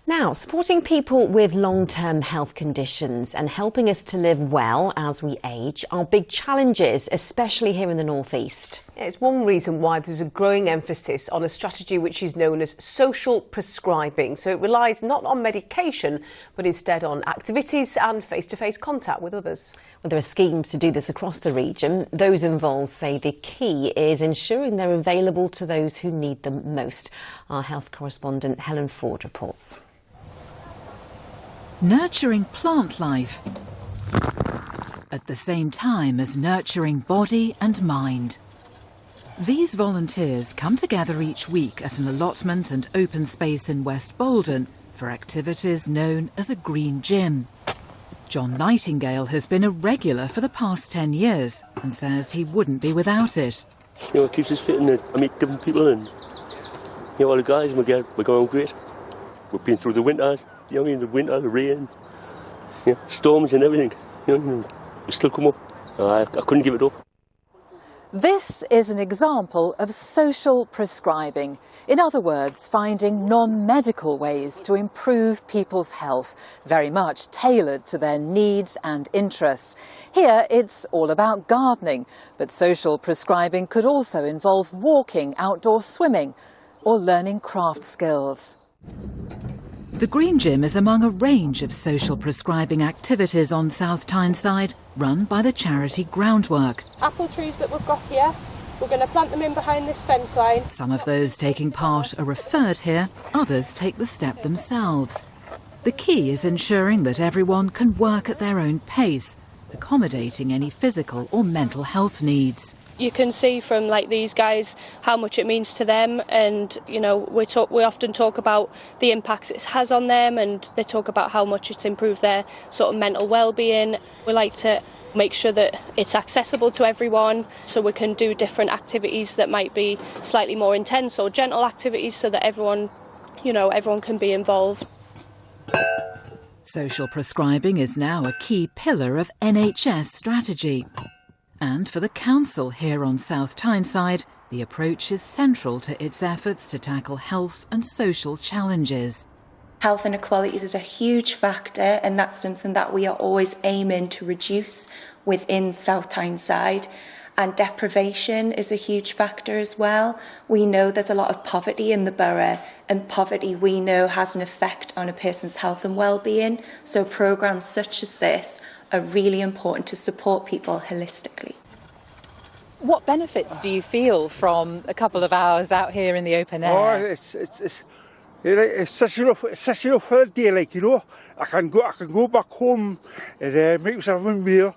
Now, supporting people with long-term health conditions and helping us to live well as we age are big challenges, especially here in the North East. It's one reason why there's a growing emphasis on a strategy which is known as social prescribing. So it relies not on medication, but instead on activities and face-to-face contact with others. Well, there are schemes to do this across the region. Those involved say the key is ensuring they're available to those who need them most. Our health correspondent Helen Ford reports. Nurturing plant life at the same time as nurturing body and mind. These volunteers come together each week at an allotment and open space in West Bolden for activities known as a green gym. John Nightingale has been a regular for the past 10 years and says he wouldn't be without it. You know, it keeps us fit and I meet different people and all the guys, we're going great. We've been through the winters, the winter, the rain, storms and everything. We still come up. I couldn't give it up. This is an example of social prescribing. In other words, finding non-medical ways to improve people's health, very much tailored to their needs and interests. Here it's all about gardening, but social prescribing could also involve walking, outdoor swimming, or learning craft skills. The Green Gym is among a range of social prescribing activities on South Tyneside, run by the charity Groundwork. Apple trees that we've got here, we're going to plant them in behind this fence line. Some of those taking part are referred here, others take the step themselves. The key is ensuring that everyone can work at their own pace, accommodating any physical or mental health needs. You can see from these guys how much it means to them, and we often talk about the impacts it has on them, and they talk about how much it's improved their sort of mental well-being. We like to make sure that it's accessible to everyone, so we can do different activities that might be slightly more intense or gentle activities, so that everyone can be involved. Social prescribing is now a key pillar of NHS strategy. And for the council here on South Tyneside, the approach is central to its efforts to tackle health and social challenges. Health inequalities is a huge factor, and that's something that we are always aiming to reduce within South Tyneside. And deprivation is a huge factor as well. We know there's a lot of poverty in the borough, and poverty we know has an effect on a person's health and well-being. So programmes such as this are really important to support people holistically. What benefits do you feel from a couple of hours out here in the open air? It's such enough for a day, I can go back home and make myself a meal.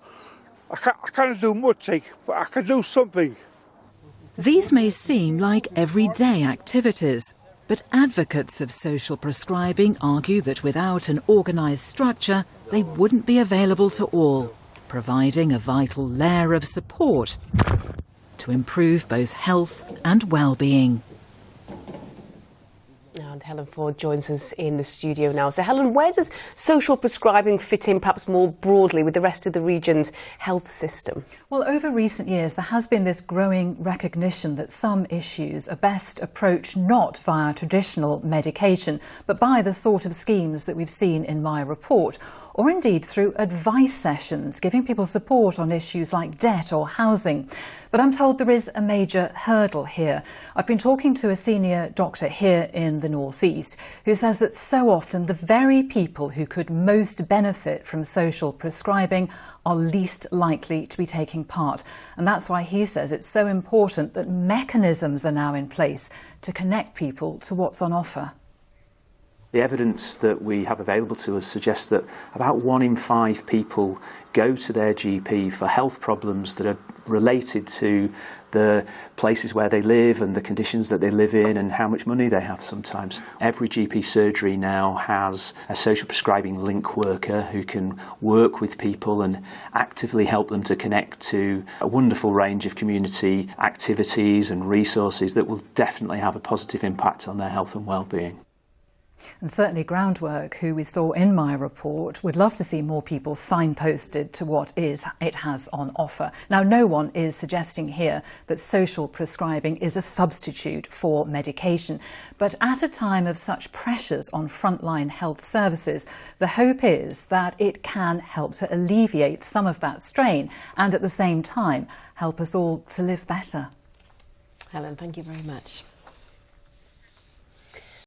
I can't do much, but I can do something. These may seem like everyday activities, but advocates of social prescribing argue that without an organised structure, they wouldn't be available to all, providing a vital layer of support to improve both health and well-being. And Helen Ford joins us in the studio now. So Helen, where does social prescribing fit in perhaps more broadly with the rest of the region's health system? Well, over recent years there has been this growing recognition that some issues are best approached not via traditional medication, but by the sort of schemes that we've seen in my report, or indeed through advice sessions, giving people support on issues like debt or housing. But I'm told there is a major hurdle here. I've been talking to a senior doctor here in the North East who says that so often the very people who could most benefit from social prescribing are least likely to be taking part. And that's why he says it's so important that mechanisms are now in place to connect people to what's on offer. The evidence that we have available to us suggests that about 1 in 5 people go to their GP for health problems that are related to the places where they live and the conditions that they live in and how much money they have sometimes. Every GP surgery now has a social prescribing link worker who can work with people and actively help them to connect to a wonderful range of community activities and resources that will definitely have a positive impact on their health and well-being. And certainly Groundwork, who we saw in my report, would love to see more people signposted to what it has on offer. Now, no one is suggesting here that social prescribing is a substitute for medication. But at a time of such pressures on frontline health services, the hope is that it can help to alleviate some of that strain and at the same time help us all to live better. Helen, thank you very much.